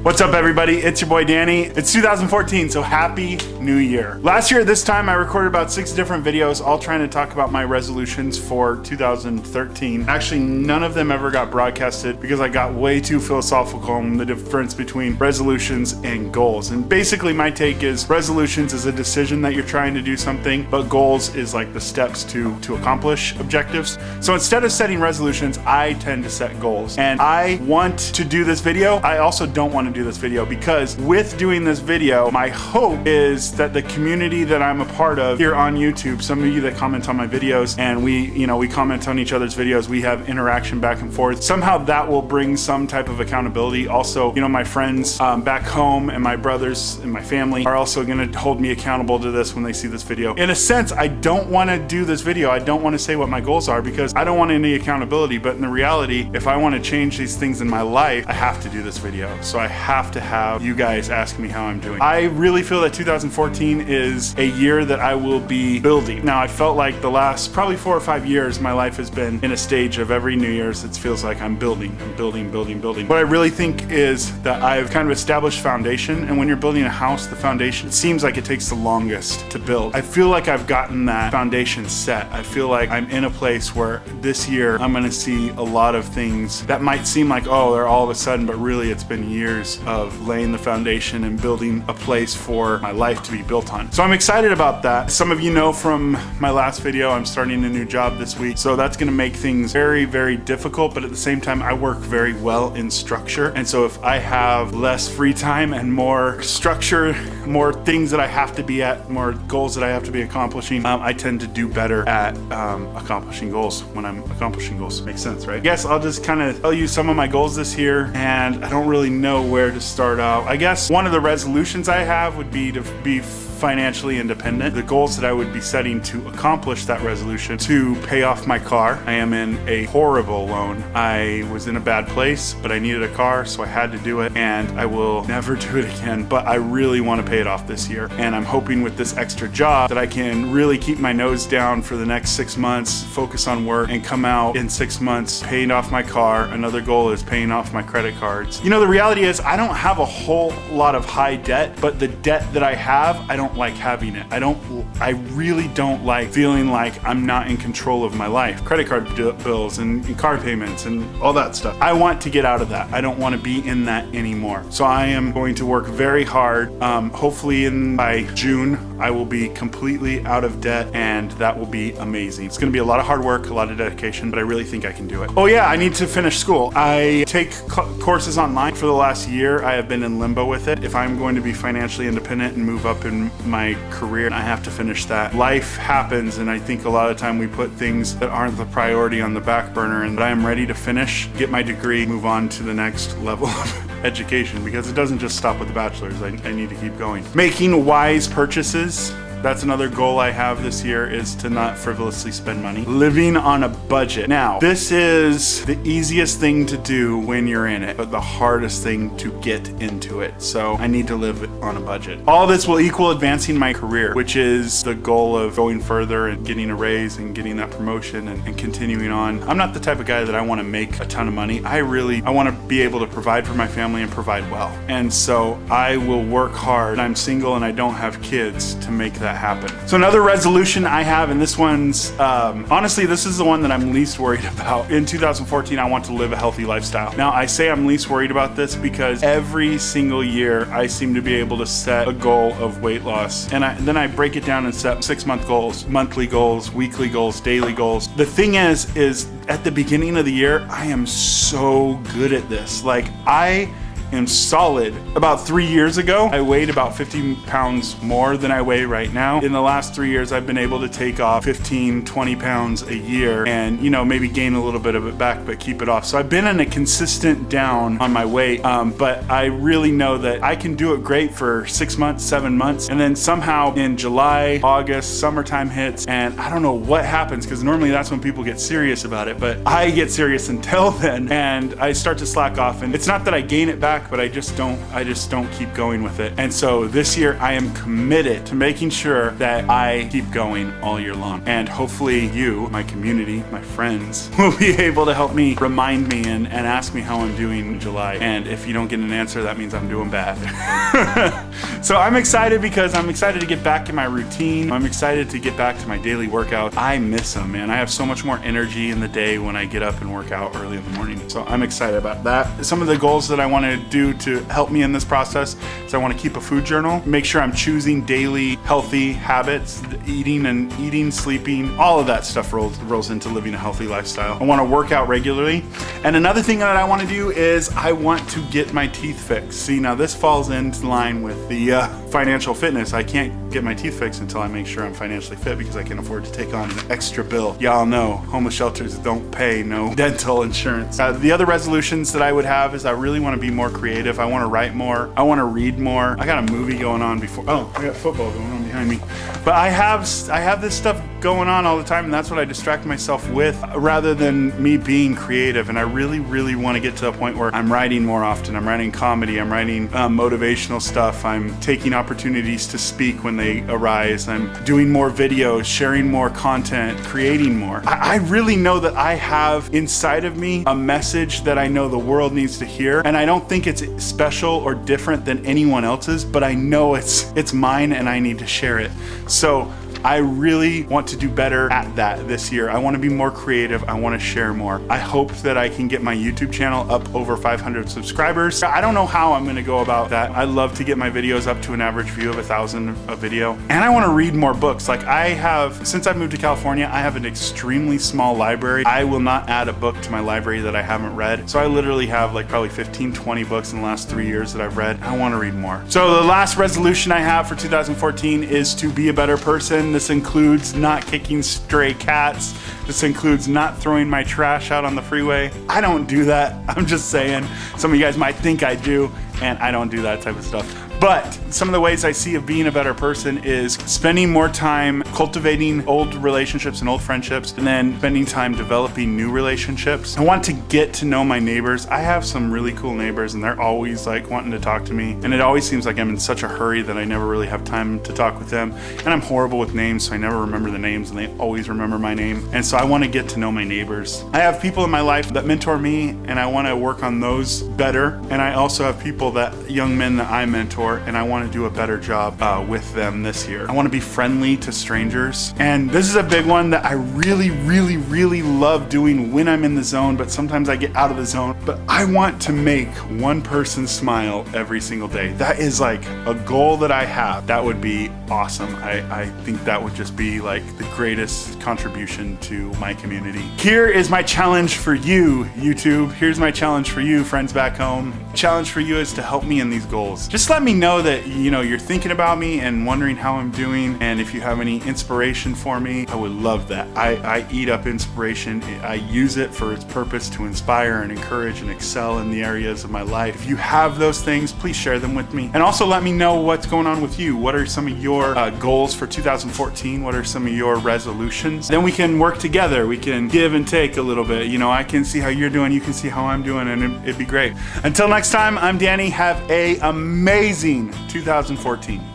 What's up, everybody? It's your boy Danny. It's 2014, so happy new year. Last year at this time I recorded about 6 different videos, all trying to talk about my resolutions for 2013. Actually, none of them ever got broadcasted because I got way too philosophical on the difference between resolutions and goals. And basically my take is resolutions is a decision that you're trying to do something, but goals is like the steps to accomplish objectives. So instead of setting resolutions, I tend to set goals. And I want to do this video. I also don't want to do this video because with doing this video, my hope is that the community that I'm a part of here on YouTube, some of you that comment on my videos and we comment on each other's videos, we have interaction back and forth. Somehow that will bring some type of accountability. Also, my friends back home and my brothers and my family are also going to hold me accountable to this when they see this video. In a sense, I don't want to do this video. I don't want to say what my goals are because I don't want any accountability. But in the reality, if I want to change these things in my life, I have to do this video. So I have to have you guys ask me how I'm doing. I really feel that 2014 is a year that I will be building. Now, I felt like the last probably 4 or 5 years, my life has been in a stage of every New Year's, it feels like I'm building. What I really think is that I've kind of established foundation, and when you're building a house, the foundation, it seems like it takes the longest to build. I feel like I've gotten that foundation set. I feel like I'm in a place where this year I'm gonna see a lot of things that might seem like, oh, they're all of a sudden, but really it's been years of laying the foundation and building a place for my life to be built on. So I'm excited about that. Some of you know from my last video, I'm starting a new job this week. So that's gonna make things very, very difficult, but at the same time, I work very well in structure. And so if I have less free time and more structure, more things that I have to be at, more goals that I have to be accomplishing, I tend to do better at accomplishing goals when I'm accomplishing goals. Makes sense, right? I guess I'll just kind of tell you some of my goals this year, and I don't really know where to start out. I guess one of the resolutions I have would be to be financially independent. The goals that I would be setting to accomplish that resolution: to pay off my car. I am in a horrible loan. I was in a bad place, but I needed a car, so I had to do it, and I will never do it again, but I really want to pay it off this year. And I'm hoping with this extra job that I can really keep my nose down for the next 6 months, focus on work, and come out in 6 months paying off my car. Another goal is paying off my credit cards. The reality is I don't have a whole lot of high debt, but the debt that I have, I don't like having it. I really don't like feeling like I'm not in control of my life. Credit card bills and car payments and all that stuff. I want to get out of that. I don't want to be in that anymore. So I am going to work very hard. Hopefully by June, I will be completely out of debt, and that will be amazing. It's going to be a lot of hard work, a lot of dedication, but I really think I can do it. Oh yeah, I need to finish school. I take courses online for the last year. I have been in limbo with it. If I'm going to be financially independent and move up in my career, I have to finish that. Life happens, and I think a lot of time we put things that aren't the priority on the back burner, and I am ready to finish, get my degree, move on to the next level of education, because it doesn't just stop with the bachelor's. I need to keep going. Making wise purchases. That's another goal I have this year, is to not frivolously spend money. Living on a budget. Now, this is the easiest thing to do when you're in it, but the hardest thing to get into it. So I need to live on a budget. All this will equal advancing my career, which is the goal of going further and getting a raise and getting that promotion and continuing on. I'm not the type of guy that I want to make a ton of money. I want to be able to provide for my family and provide well. And so I will work hard. I'm single and I don't have kids to make that happen. So another resolution I have, and this one's, honestly, this is the one that I'm least worried about. In 2014, I want to live a healthy lifestyle. Now, I say I'm least worried about this because every single year I seem to be able to set a goal of weight loss. And then I break it down and set 6-month goals, monthly goals, weekly goals, daily goals. The thing is at the beginning of the year, I am so good at this. Like, I am solid. About 3 years ago, I weighed about 15 pounds more than I weigh right now. In the last 3 years, I've been able to take off 15, 20 pounds a year and, maybe gain a little bit of it back, but keep it off. So I've been in a consistent down on my weight, but I really know that I can do it great for 6 months, 7 months. And then somehow in July, August, summertime hits, and I don't know what happens, because normally that's when people get serious about it, but I get serious until then, and I start to slack off. And it's not that I gain it back, back, but I just don't keep going with it. And so this year I am committed to making sure that I keep going all year long. And hopefully you, my community, my friends, will be able to help me, remind me, and ask me how I'm doing in July. And if you don't get an answer, that means I'm doing bad. So I'm excited because I'm excited to get back in my routine. I'm excited to get back to my daily workout. I miss them, man. I have so much more energy in the day when I get up and work out early in the morning. So I'm excited about that. Some of the goals that I want to do to help me in this process is I want to keep a food journal, make sure I'm choosing daily healthy habits, eating, sleeping, all of that stuff rolls into living a healthy lifestyle. I want to work out regularly. And another thing that I want to do is I want to get my teeth fixed. See, now this falls into line with the financial fitness. I can't get my teeth fixed until I make sure I'm financially fit because I can afford to take on an extra bill. Y'all know homeless shelters don't pay no dental insurance. The other resolutions that I would have is I really want to be more creative. I want to write more. I want to read more. I got a movie going on before. Oh, I got football going on behind me. But I have this stuff going on all the time, and that's what I distract myself with rather than me being creative. And I really want to get to a point where I'm writing more often. I'm writing comedy. I'm writing motivational stuff. I'm taking opportunities to speak when they arise. I'm doing more videos, sharing more content, creating more. I really know that I have inside of me a message that I know the world needs to hear. And I don't think it's special or different than anyone else's, but I know it's mine and I need to share it. So I really want to do better at that this year. I want to be more creative. I want to share more. I hope that I can get my YouTube channel up over 500 subscribers. I don't know how I'm going to go about that. I love to get my videos up to an average view of 1,000 a video. And I want to read more books. Like since I moved to California, I have an extremely small library. I will not add a book to my library that I haven't read. So I literally have like probably 15, 20 books in the last 3 years that I've read. I want to read more. So the last resolution I have for 2014 is to be a better person. This includes not kicking stray cats. This includes not throwing my trash out on the freeway. I don't do that. I'm just saying. Some of you guys might think I do, and I don't do that type of stuff. But some of the ways I see of being a better person is spending more time cultivating old relationships and old friendships, and then spending time developing new relationships. I want to get to know my neighbors. I have some really cool neighbors, and they're always like wanting to talk to me. And it always seems like I'm in such a hurry that I never really have time to talk with them. And I'm horrible with names, so I never remember the names, and they always remember my name. And so I want to get to know my neighbors. I have people in my life that mentor me, and I want to work on those better. And I also have people young men that I mentor, and I want to do a better job with them this year. I want to be friendly to strangers. And this is a big one that I really love doing when I'm in the zone, but sometimes I get out of the zone. But I want to make one person smile every single day. That is like a goal that I have. That would be awesome. I think that would just be like the greatest contribution to my community. Here is my challenge for you, YouTube. Here's my challenge for you, friends back home. Challenge for you is to help me in these goals. Just let me know that you're thinking about me and wondering how I'm doing, and if you have any inspiration for me, I would love that. I eat up inspiration. I use it for its purpose to inspire and encourage and excel in the areas of my life. If you have those things, please share them with me. And also let me know what's going on with you. What are some of your goals for 2014? What are some of your resolutions? Then we can work together. We can give and take a little bit. I can see how you're doing. You can see how I'm doing, and it'd be great. Until next time, I'm Danny. Have an amazing 2014.